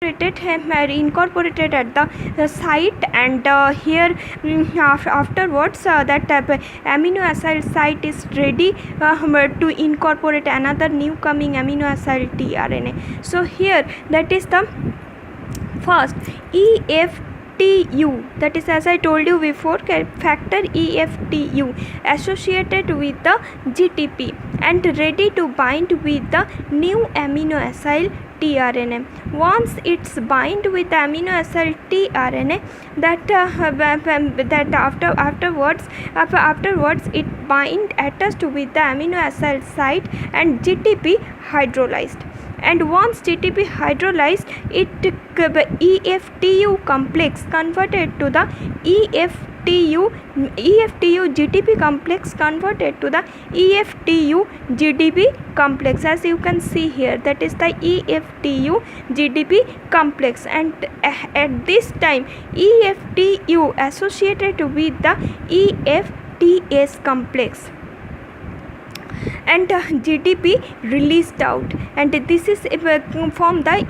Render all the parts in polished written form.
incorporated at the site, and here afterwards that amino acid site is ready to incorporate another new coming amino acid tRNA. So here that is the first EFTU, that is, as I told you before, factor EFTU associated with the GTP and ready to bind with the new amino acid tRNA. Once it's bind with the amino acid tRNA, that afterwards it bind attached with the amino acid site and GTP hydrolyzed. And once GTP hydrolyzed, it EFTU complex converted to the EFTU GTP complex converted to the EFTU GDP complex, as you can see here, that is the EFTU GDP complex. And at this time EFTU associated with the EFTS complex and GTP released out, and this is from the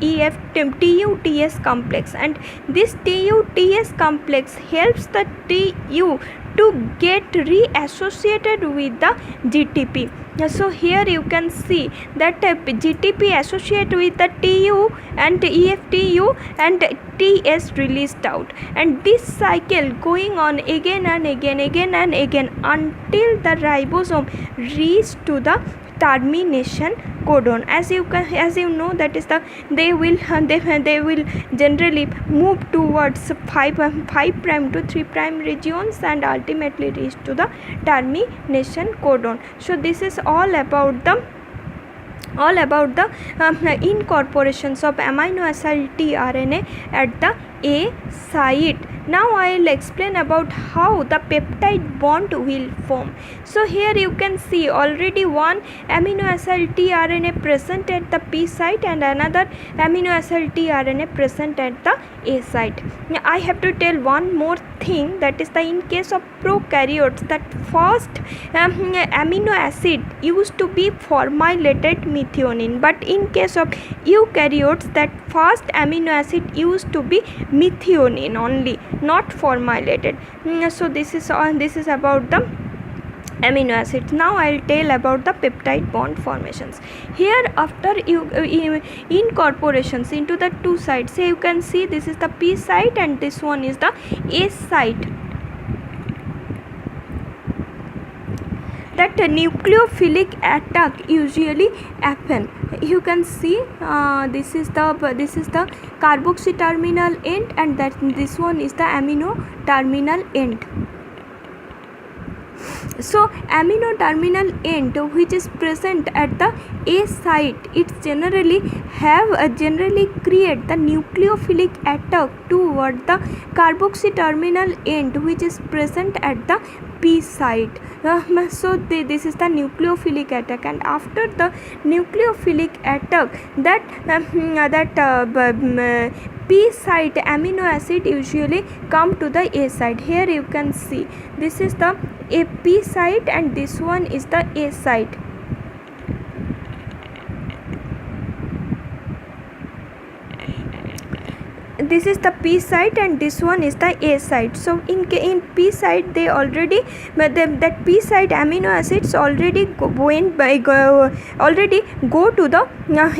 TU-TS complex, and this TU-TS complex helps the TU to get reassociated with the GTP. So here you can see that GTP associated with the TU and EFTU and TS released out, and this cycle going on again and again until the ribosome reach to the termination codon. As you know, that is the they will generally move towards 5' to 3' regions and ultimately reach to the termination codon. So this is all about the incorporations of amino acid tRNA at the A site. Now I will explain about how the peptide bond will form. So here you can see already one amino acid tRNA present at the P site and another amino acid tRNA present at the A site. Now I have to tell one more thing, that is the in case of prokaryotes, that first amino acid used to be formilated methionine, but in case of eukaryotes that first amino acid used to be methionine only, not formilated. So this is about the amino acids. Now I will tell about the peptide bond formations. Here after incorporations into the two sites, so you can see this is the P site and this one is the A site, that nucleophilic attack usually happen. You can see this is the carboxy terminal end, and that this one is the amino terminal end. So amino terminal end which is present at the A site, it generally create the nucleophilic attack toward the carboxy terminal end which is present at the P site. So this is the nucleophilic attack, and after the nucleophilic attack, that P site amino acid usually come to the A site. Here you can see this is the P site and this one is the A site. This is the P site and this one is the A site. So in P site they already that P site amino acids already go to the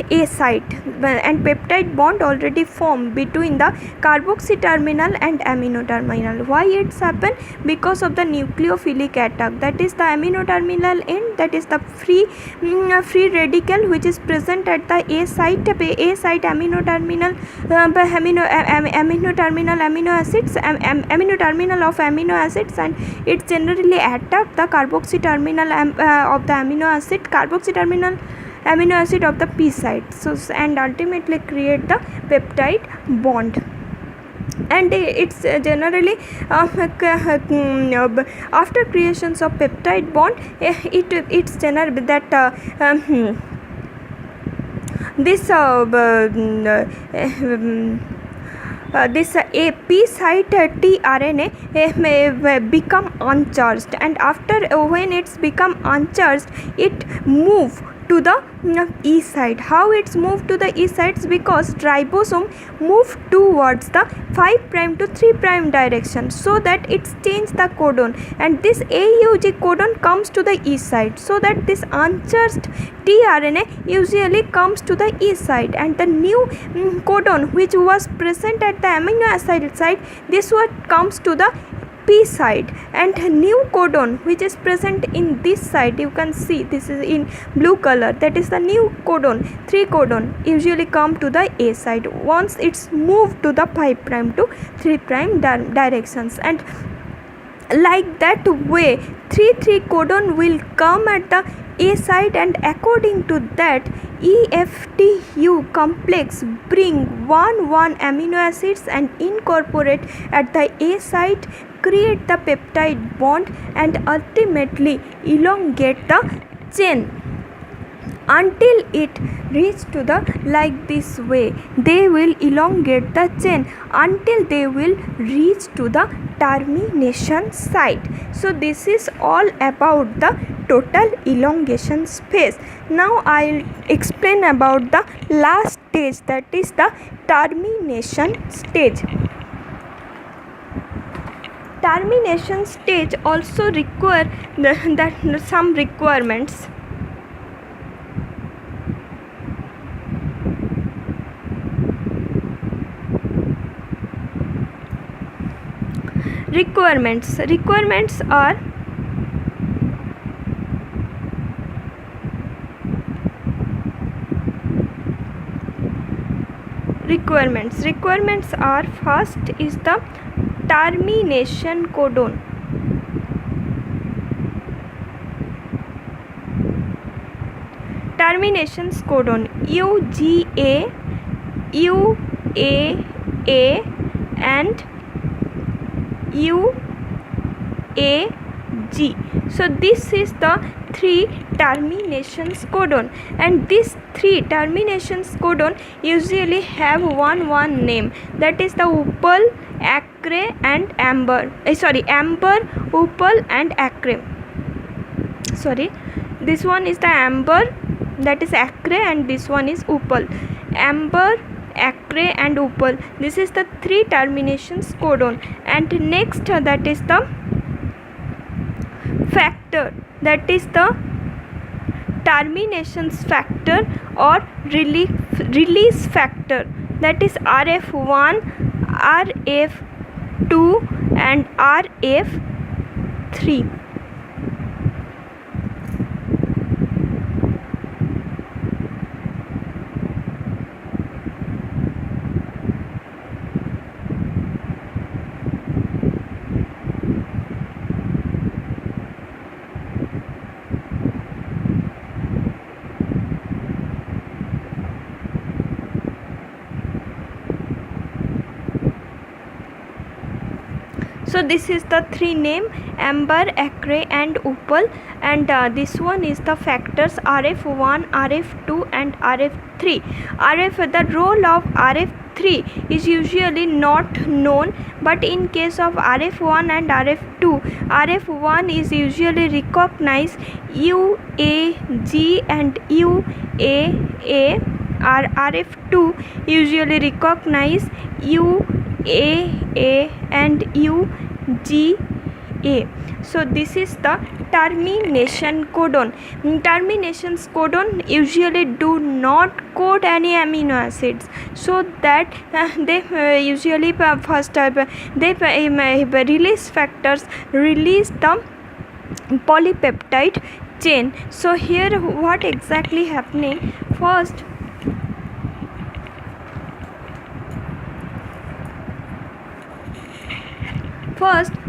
A site, and peptide bond already formed between the carboxy terminal and amino terminal. Why it's happened? Because of the nucleophilic attack. That is the amino terminal end, that is the free radical which is present at the A site amino terminal amino terminal amino acids amino terminal of amino acids, and it generally attack the carboxy terminal of the carboxy terminal amino acid of the P site. So and ultimately create the peptide bond. And it's generally after creations of peptide bond, it's generally that this a P site tRNA may become uncharged, and after when it's become uncharged, it move to the E side. How it's moved to the E sides? Because ribosome move towards the 5 prime to 3 prime direction, so that it's changed the codon, and this AUG codon comes to the E side, so that this uncharged tRNA usually comes to the E side, and the new codon which was present at the amino acid side, this one comes to the P side, and new codon which is present in this side, you can see this is in blue color, that is the new codon, 3 codon usually come to the A side once it's moved to the 5 prime to 3 prime directions, and like that way 3 codon will come at the A side, and according to that EFTU complex bring 1 amino acids and incorporate at the A site, create the peptide bond, and ultimately elongate the chain until it reach to the, like this way they will elongate the chain until they will reach to the termination site. So this is all about the total elongation phase. Now I'll explain about the last stage, that is the termination stage. Termination stage also require some requirements. Requirements are first is the termination codon. Terminations codon UGA, UAA and UAG. So this is the 3 terminations codon, and these 3 terminations codon usually have one name, that is the opal, acre and amber. Amber, opal and acre. This one is the amber, that is acre, and this one is opal. Amber, acre and opal, this is the 3 terminations codon. And next that is the factor, that is the terminations factor or release factor, that is RF1, RF2 and RF3. So this is the 3 name, amber, acre and opal, and this one is the factors RF1, RF2 and RF3. The role of RF3 is usually not known, but in case of RF1 and RF2, RF1 is usually recognized UAG and UAA, or RF2 usually recognize UAA and UGA. So this is the termination codon. Terminations codon usually do not code any amino acids, so that they usually first they release factors release the polypeptide chain. So here what exactly happening? First,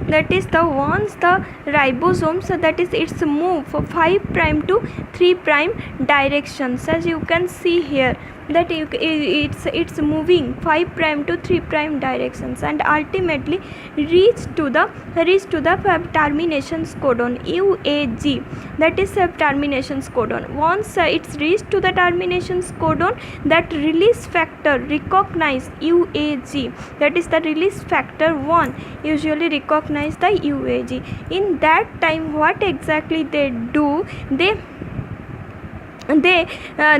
that is the once the ribosome, so that is its move for 5 prime to 3 prime directions, as you can see here, that it's moving 5 prime to 3 prime directions, and ultimately reach to the terminations codon UAG, that is a terminations codon. Once it's reached to the terminations codon, that release factor recognize UAG, that is the release factor 1 usually recognize the UAG. In that time what exactly they do, they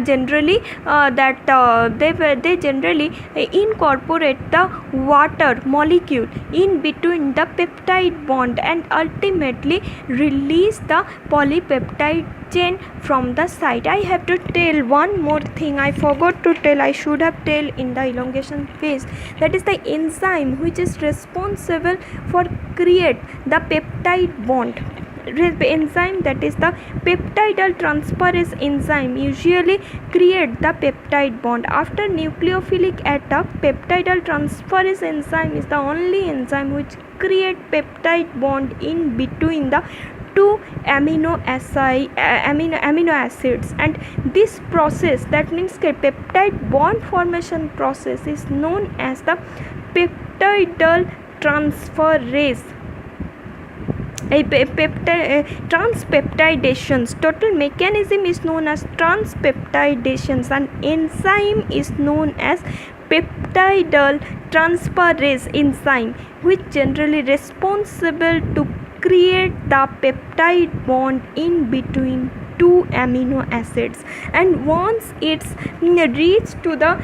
generally they generally incorporate the water molecule in between the peptide bond and ultimately release the polypeptide chain from the site. I have to tell one more thing I forgot to tell, I should have tell in the elongation phase, that is the enzyme which is responsible for create the peptide bond. Enzyme, that is the peptidyl transferase enzyme, usually create the peptide bond. After nucleophilic attack, peptidyl transferase enzyme is the only enzyme which create peptide bond in between the two amino acids, and this process, that means the peptide bond formation process, is known as the peptidyl transferase transpeptidations. Total mechanism is known as transpeptidations, and enzyme is known as peptidyl transferase enzyme, which generally responsible to create the peptide bond in between two amino acids. And once it's reached to the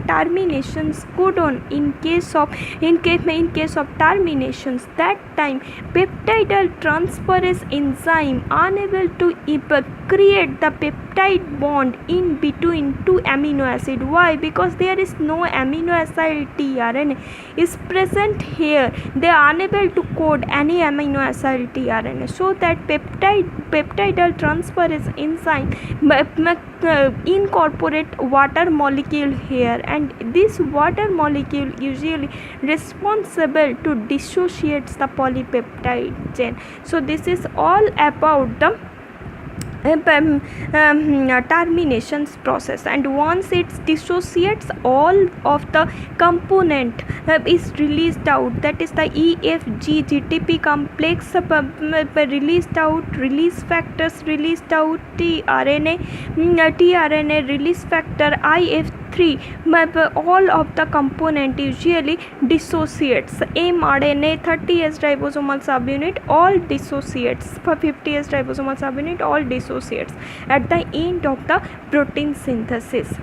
terminations codon, in case of terminations, that time peptidyl transferase enzyme unable to create the peptide bond in between two amino acid. Why? Because there is no amino acid tRNA is present here, they are unable to code any amino acid tRNA, so that peptidyl transferase enzyme incorporate water molecule here, and this water molecule usually responsible to dissociates the polypeptide chain. So this is all about the terminations process, and once it dissociates, all of the component is released out, that is the EFG GTP complex released out, release factors released out, tRNA release factor IF3, all of the component usually dissociates. mRNA 30S ribosomal subunit all dissociates, for 50S ribosomal subunit all dissociates at the end of the protein synthesis.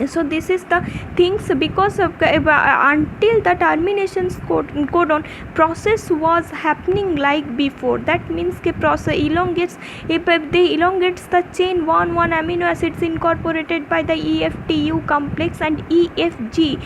So this is the things, because of, until the terminations codon process was happening like before, that means the process elongates, if they elongates the chain, one amino acids incorporated by the EFTU complex, and EFG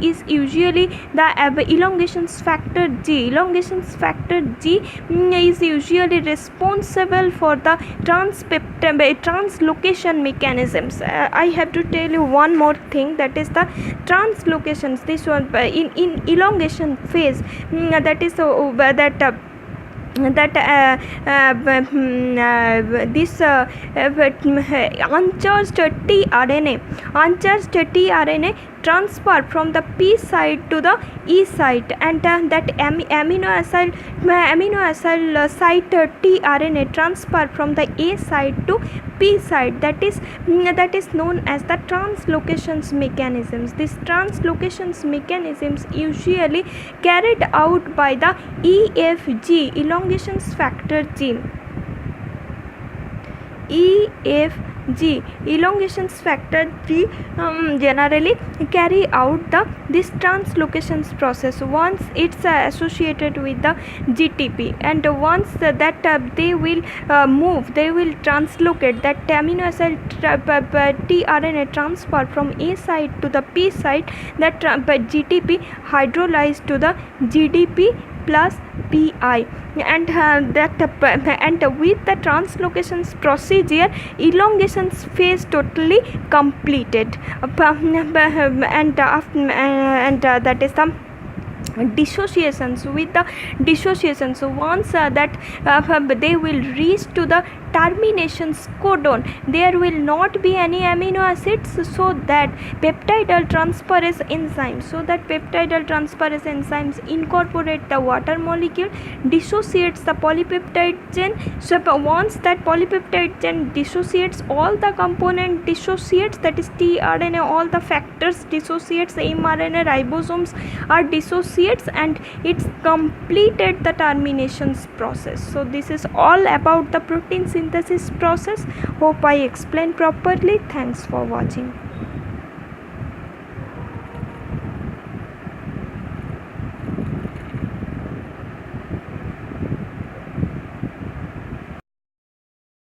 is usually the elongation factor G. Elongation factor G is usually responsible for the translocation mechanisms. I have to tell you one more thing, that is the translocations. This one in elongation phase, that is this uncharged tRNA transfer from the P site to the E site, and that amino acid site tRNA transfer from the A site to P site, that is known as the translocations mechanisms. These translocations mechanisms usually carried out by the EFG, elongation factor G. EFG, elongation factor G, generally carry out this translocations process once it's associated with the GTP, and once that they will translocate that amino acid tRNA transfer from A site to the P site, that GTP hydrolyzed to the GDP plus PI, and and with the translocations procedure, elongation phase totally completed, and that is the dissociations. With the dissociation, so once that they will reach to the terminations codon, there will not be any amino acids, so that peptidyl transferase enzymes incorporate the water molecule, dissociates the polypeptide chain. So once that polypeptide chain dissociates, all the component dissociates, that is tRNA, all the factors dissociates, mRNA ribosomes are dissociates, nucleates and it's completed the terminations process. So this is all about the protein synthesis process. Hope I explained properly. Thanks for watching.